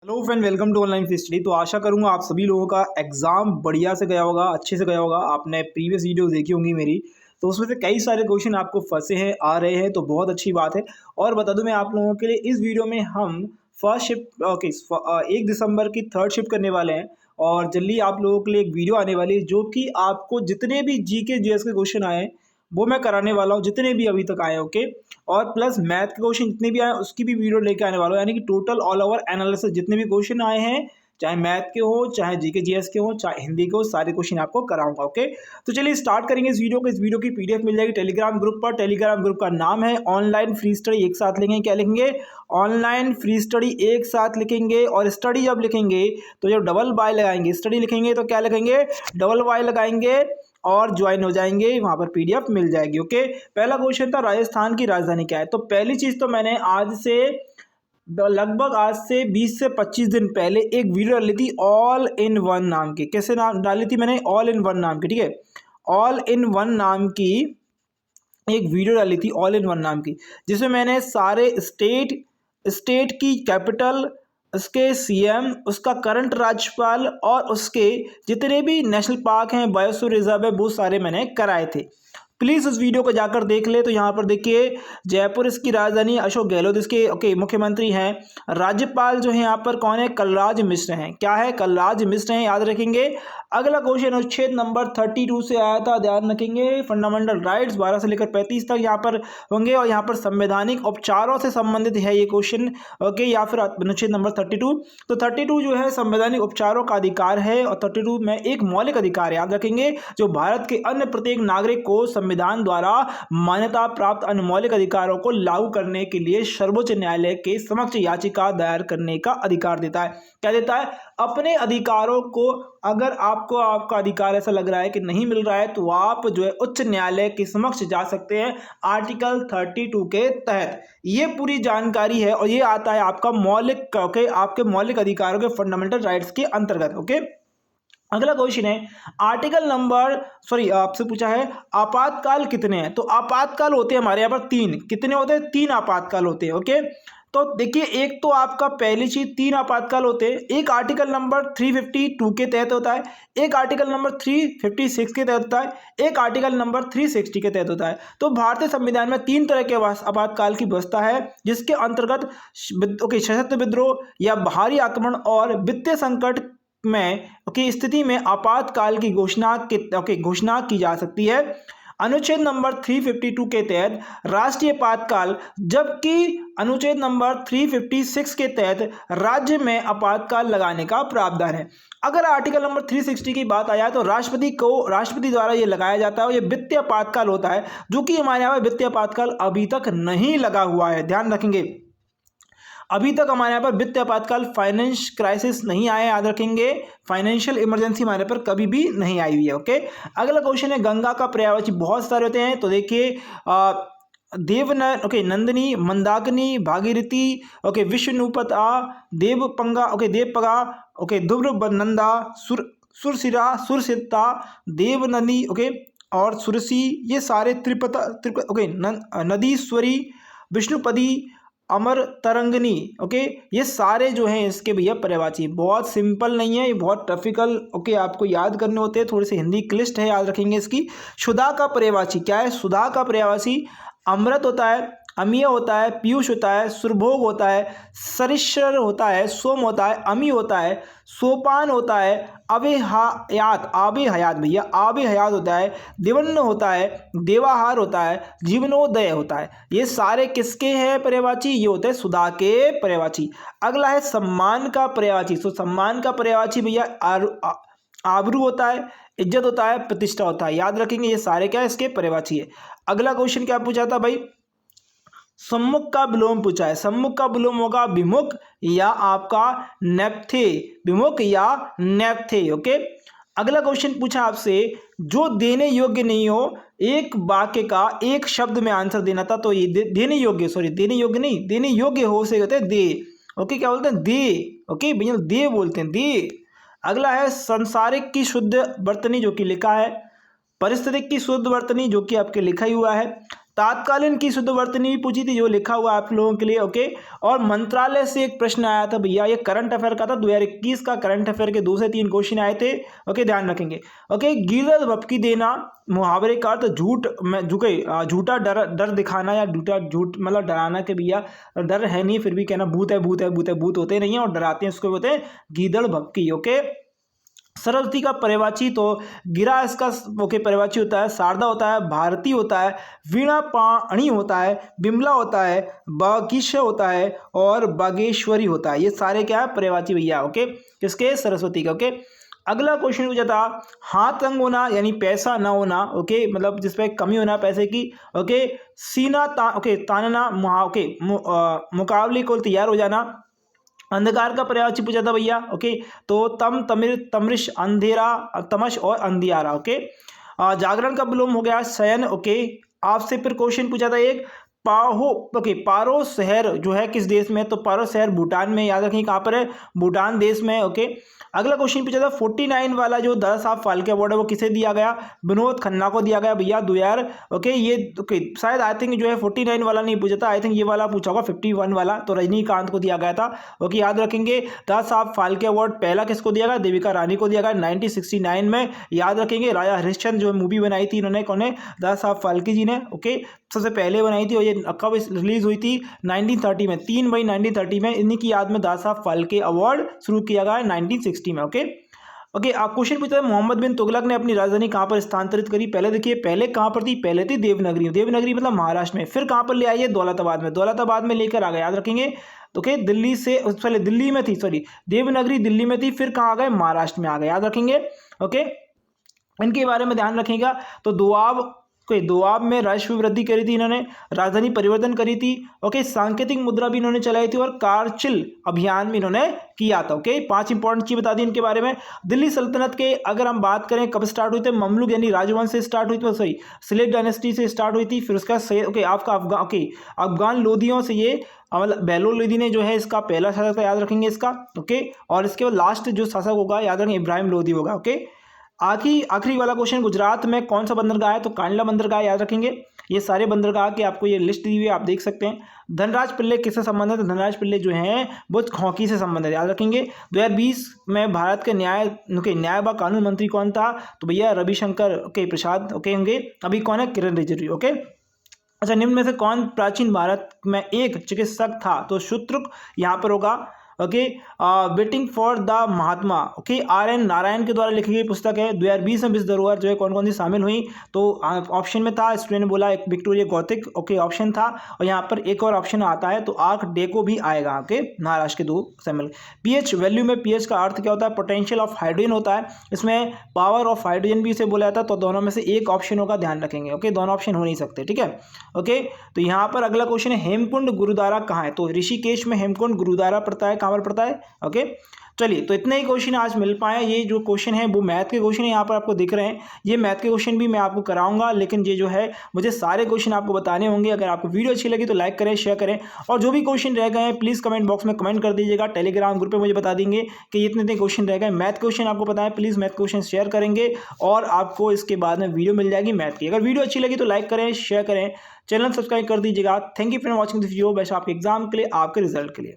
Hello friend, welcome to online free study. तो आशा करूंगा आप सभी लोगों का एग्जाम बढ़िया से गया होगा, अच्छे से गया होगा। आपने प्रीवियस वीडियो देखी होंगी मेरी, तो उसमें से कई सारे क्वेश्चन आपको फंसे हैं, आ रहे हैं, तो बहुत अच्छी बात है। और बता दूं मैं आप लोगों के लिए, इस वीडियो में हम फर्स्ट शिफ्ट 1 दिसंबर की थर्ड शिफ्ट करने वाले हैं। और जल्दी आप लोगों के लिए एक वीडियो आने वाली है जो कि आपको जितने भी जीके जीएस के क्वेश्चन आए हैं वो मैं कराने वाला हूँ, जितने भी अभी तक आए, ओके। और प्लस मैथ के क्वेश्चन जितने भी आए उसकी भी वीडियो लेके आने वाला हूँ, यानी कि टोटल ऑल ओवर एनालिसिस जितने भी क्वेश्चन आए हैं, चाहे मैथ के हो, चाहे जीके जीएस के हो, चाहे हिंदी के हो, सारे क्वेश्चन आपको कराऊंगा, ओके। तो चलिए स्टार्ट करेंगे इस वीडियो को। इस वीडियो की पीडीएफ मिल जाएगी टेलीग्राम ग्रुप पर। टेलीग्राम ग्रुप का नाम है ऑनलाइन फ्री स्टडी। एक साथ लिखेंगे, क्या लिखेंगे? ऑनलाइन फ्री स्टडी एक साथ लिखेंगे। और स्टडी जब लिखेंगे तो जब डबल बाय लगाएंगे, स्टडी लिखेंगे तो क्या लिखेंगे? डबल बाय लगाएंगे और ज्वाइन हो जाएंगे, वहां पर पीडीएफ मिल जाएगी, ओके। पहला क्वेश्चन था राजस्थान की राजधानी क्या है। तो पहली चीज तो मैंने लगभग आज से 20 से 25 दिन पहले एक वीडियो डाली थी ऑल इन वन नाम की। कैसे नाम डाली थी मैंने? ऑल इन वन नाम की, ठीक है। ऑल इन वन नाम की एक वीडियो डाली थी, ऑल इन वन नाम की, जिसमें मैंने सारे स्टेट की कैपिटल, उसके सीएम, उसका करंट राज्यपाल और उसके जितने भी नेशनल पार्क हैं, बायोस्फीयर रिजर्व है, वो सारे मैंने कराए थे। प्लीज़ उस वीडियो को जाकर देख ले। तो यहाँ पर देखिए, जयपुर इसकी राजधानी, अशोक गहलोत इसके मुख्यमंत्री हैं। राज्यपाल जो है यहाँ पर कौन है? कलराज मिश्र हैं। क्या है? कलराज मिश्र हैं, याद रखेंगे। अगला क्वेश्चन अनुच्छेद नंबर 32 से आया था, ध्यान रखेंगे। फंडामेंटल राइट्स 12 से लेकर 35 तक यहाँ पर होंगे। और यहाँ पर संवैधानिक उपचारों से संबंधित है ये क्वेश्चन, ओके। या फिर अनुच्छेद नंबर 32। तो 32 जो है संवैधानिक उपचारों का अधिकार है, और 32 में एक मौलिक अधिकार है, याद रखेंगे, जो भारत के अन्य प्रत्येक नागरिक को संविधान द्वारा मान्यता प्राप्त अन्य मौलिक अधिकारों को लागू करने के लिए सर्वोच्च न्यायालय के समक्ष याचिका दायर करने का अधिकार देता है। क्या देता है? अपने अधिकारों को, अगर आपको आपका अधिकार ऐसा लग रहा है कि नहीं मिल रहा है, तो आप जो है उच्च न्यायालय के समक्ष जा सकते हैं आर्टिकल 32 के तहत। ये पूरी जानकारी है और ये आता है आपका मौलिक, ओके, आपके मौलिक अधिकारों के फंडामेंटल राइट्स के अंतर्गत, ओके। अगला क्वेश्चन है आर्टिकल नंबर, आपसे पूछा है आपातकाल कितने हैं। तो आपातकाल होते हैं हमारे यहाँ पर 3। कितने होते हैं? 3 आपातकाल होते हैं, ओके। तो देखिए, एक तो आपका पहली चीज 3 आपातकाल होते हैं। एक आर्टिकल नंबर 352 के तहत होता है, एक आर्टिकल नंबर 356 के तहत होता है, एक आर्टिकल नंबर 360 के तहत होता है। तो भारतीय संविधान में 3 तरह के आपातकाल की व्यवस्था है, जिसके अंतर्गत सशस्त्र विद्रोह या बाहरी आक्रमण और वित्तीय संकट में स्थिति में आपातकाल की घोषणा की जा सकती है। अनुच्छेद नंबर 352 के तहत राष्ट्रीय आपातकाल, जबकि अनुच्छेद नंबर 356 के तहत राज्य में आपातकाल लगाने का प्रावधान है। अगर आर्टिकल नंबर 360 की बात आया तो राष्ट्रपति द्वारा ये लगाया जाता है, और ये वित्तीय आपातकाल होता है, जो कि हमारे यहाँ पर वित्तीय आपातकाल अभी तक नहीं लगा हुआ है, ध्यान रखेंगे। अभी तक हमारे यहाँ पर वित्तीय आपातकाल, फाइनेंस क्राइसिस नहीं आए, याद रखेंगे। फाइनेंशियल इमरजेंसी हमारे पर कभी भी नहीं आई हुई है, ओके। अगला क्वेश्चन है गंगा का पर्यायवाची बहुत सारे होते हैं। तो देखिए, नंदिनी, मंदाकिनी, भागीरथी, विष्णुपता, देवपंगा, देवपगा, ध्रुवनंदा, सुरसिरा, सुरसिता, देवनदी, और सुरसी, ये सारे नदीश्वरी, विष्णुपदी, अमर तरंगनी, ओके। ये सारे जो हैं इसके भैया पर्यायवाची। बहुत सिंपल नहीं है, ये बहुत टफिकल, ओके, आपको याद करने होते हैं, थोड़ी सी हिंदी क्लिष्ट है, याद रखेंगे इसकी। सुधा का पर्यायवाची क्या है? सुधा का पर्यायवाची अमृत होता है, अमीय होता है, पीयूष होता है, सुरभोग होता है, सरिश्र होता है, सोम होता है, अमी होता है, सोपान होता है, आबे हयात भैया, आबे हयात होता है, दिवन्न होता है, देवाहार होता है, जीवनोदय होता है। ये सारे किसके हैं पर्यायवाची? ये होते हैं सुधा के पर्यायवाची। अगला है सम्मान का पर्यायवाची। तो सम्मान का पर्यायवाची भैया आबरू होता है, इज्जत होता है, प्रतिष्ठा होता है, याद रखेंगे। ये सारे क्या है? इसके पर्यायवाची है। अगला क्वेश्चन क्या पूछा था भाई? सम्मुख का विलोम पूछा है। सम्मुख का विलोम होगा विमुख या आपका नेपथे, विमुख या नेपथे, ओके। अगला क्वेश्चन पूछा आपसे, जो देने योग्य नहीं हो, एक वाक्य का एक शब्द में आंसर देना था। तो ये देने योग्य हो से होते हैं दे, ओके। क्या बोलते हैं? दे, ओके भैया, दे बोलते हैं, दे। अगला है संसारिक की शुद्ध वर्तनी, जो कि लिखा है। पारिस्थितिक की शुद्ध वर्तनी, जो कि आपके लिखा ही हुआ है। तात्कालीन की शुद्ध वर्तनी भी पूछी थी, जो लिखा हुआ आप लोगों के लिए। ओके, और मंत्रालय से एक प्रश्न आया था भैया, ये करंट अफेयर का था, 2021 का करंट अफेयर के 2 से 3 क्वेश्चन आए थे। ओके, ध्यान रखेंगे। ओके, गीदड़ भपकी देना मुहावरे का अर्थ झूठ में झुके, झूठा डर दिखाना या झूठ मतलब डराना के भैया डर है नहीं, फिर भी कहना भूत है भूत है भूत है, भूत होते नहीं है और डराते हैं, उसको बोलते हैं गीदड़ भपकी। ओके, सरस्वती का पर्यायवाची तो गिरा इसका ओके पर्यायवाची होता है, शारदा होता है, भारती होता है, वीणा पाणी होता है, बिमला होता है, बागीश होता है और बागेश्वरी होता है। ये सारे क्या है पर्यायवाची भैया। ओके, किसके? सरस्वती का। ओके, अगला क्वेश्चन पूछा था, हाथ तंग होना यानी पैसा ना होना। ओके, मतलब जिसपे कमी होना पैसे की। ओके, सीना तानना मुकाबले को तैयार हो जाना। अंधकार का पर्यायवाची पूछा था भैया। ओके, तो तमृष अंधेरा, तमश और अंधियारा। ओके, जागरण का विलोम हो गया शयन। ओके, आपसे फिर क्वेश्चन पूछा था एक, पारो शहर जो है किस देश में? तो पारो शहर भूटान में, याद रखें कहाँ पर है? भूटान देश में। ओके, अगला क्वेश्चन पूछा था 49 वाला जो दादा साहब फाल्के अवार्ड है वो किसे दिया गया? विनोद खन्ना को दिया गया भैया 2000। ओके, ये ओके शायद आई थिंक जो है 49 वाला नहीं पूछा था, आई थिंक ये वाला पूछा होगा 51 वाला, तो रजनीकांत को दिया गया था। ओके, याद रखेंगे दादा साहब फाल्के अवार्ड पहला किसको दिया गया? देविका रानी को दिया गया 1969 में। याद रखेंगे राजा हरिश्चंद्र जो मूवी बनाई थी इन्होंने, कौन है? दादा साहब फाल्के जी ने। ओके, सबसे पहले बनाई थी और ये कब रिलीज हुई थी? 1930 में, 3 मई 1930 में। इन्हीं की याद में दादा साहब फाल्के अवार्ड शुरू किया गया 1960 में। ओके, आप क्वेश्चन पूछा है मोहम्मद बिन तुगलक ने अपनी राजधानी कहाँ पर स्थानांतरित करी? पहले देखिए, पहले कहाँ पर थी? पहले थी देवनगरी। देवनगरी मतलब महाराष्ट्र में। फिर कहाँ पर ले आई है? दौलताबाद में। दौलताबाद में लेकर आ गए, याद रखेंगे। ओके, दिल्ली से पहले दिल्ली में थी, सॉरी देवनगरी दिल्ली में थी, फिर कहाँ आ गए? महाराष्ट्र में आ गए, याद रखेंगे। ओके, इनके बारे में ध्यान रखिएगा। तो दोआब में राजस्व वृद्धि करी थी इन्होंने, राजधानी परिवर्तन करी थी। ओके, सांकेतिक मुद्रा भी इन्होंने चलाई थी और कारचिल अभियान भी इन्होंने किया था। ओके, 5 इंपॉर्टेंट चीज बता दी इनके बारे में। दिल्ली सल्तनत के अगर हम बात करें कब स्टार्ट हुई थी? ममलुक यानी राजवंश से स्टार्ट हुई थी, सॉरी सिलेट डायनेस्टी से स्टार्ट हुई थी। फिर उसका अफगान लोधियों से ये मतलब बेलोर लोधी ने जो है इसका पहला शासक था, याद रखेंगे इसका। ओके, और इसके बाद लास्ट जो शासक होगा याद रखेंगे इब्राहिम लोधी होगा। ओके, आखिरी वाला क्वेश्चन, गुजरात में कौन सा बंदरगाह है? तो कांडला बंदरगाह, याद रखेंगे। ये सारे बंदरगाह की आपको ये लिस्ट दी हुई है, आप देख सकते हैं। धनराज पिल्ले किससे संबंधित है? धनराज पिल्ले जो हैं वो हॉकी से संबंधित, याद रखेंगे। 2020 में भारत के न्याय व कानून मंत्री कौन था? तो भैया रविशंकर प्रसाद ओके होंगे। अभी कौन है? किरण रिजिजू। ओके, अच्छा, निम्न में से कौन प्राचीन भारत में एक चिकित्सक था? तो शूद्रक यहाँ पर होगा। Okay, waiting for the Mahatma. Okay, RN Narayan के द्वारा लिखी गई पुस्तक है। 2020 में विश्व धरोहर जो है कौन कौन सी शामिल हुई? तो ऑप्शन में था, स्टूडेंट ने बोला एक विक्टोरिया गौतिक ओके ऑप्शन था, और यहाँ पर एक और ऑप्शन आता है तो आर्क डेको भी आएगा। ओके, महाराष्ट्र के 2 शामिल। पीएच वैल्यू में पीएच का अर्थ क्या होता है? पोटेंशियल ऑफ हाइड्रोजन होता है, इसमें पावर ऑफ हाइड्रोजन भी इसे बोला जाता है। तो दोनों में से एक ऑप्शन होगा, ध्यान रखेंगे। ओके, दोनों ऑप्शन हो नहीं सकते, ठीक है। ओके, तो यहाँ पर अगला क्वेश्चन है हेमकुंड गुरुद्वारा कहाँ है? तो ऋषिकेश में हेमकुंड गुरुद्वारा पड़ता है। कहाँ पर पड़ता है? ओके, चलिए, तो इतने ही क्वेश्चन आज मिल पाए। ये जो क्वेश्चन है वो मैथ के क्वेश्चन है, यहाँ पर आपको दिख रहे हैं। ये मैथ के क्वेश्चन भी मैं आपको कराऊंगा, लेकिन ये जो है मुझे सारे क्वेश्चन आपको बताने होंगे। अगर आपको वीडियो अच्छी लगी तो लाइक करें, शेयर करें, और जो भी क्वेश्चन रह गए हैं प्लीज़ कमेंट बॉक्स में कमेंट कर दीजिएगा। टेलीग्राम ग्रुप पे मुझे बता देंगे कि इतने क्वेश्चन रह गए। मैथ क्वेश्चन आपको पता है, प्लीज़ मैथ क्वेश्चन शेयर करेंगे और आपको इसके बाद में वीडियो मिल जाएगी मैथ की। अगर वीडियो अच्छी लगी तो लाइक करें, शेयर करें, चैनल सब्सक्राइब कर दीजिएगा। Thank you for watching this video. Best आपके एग्जाम के लिए, आपके रिजल्ट के लिए।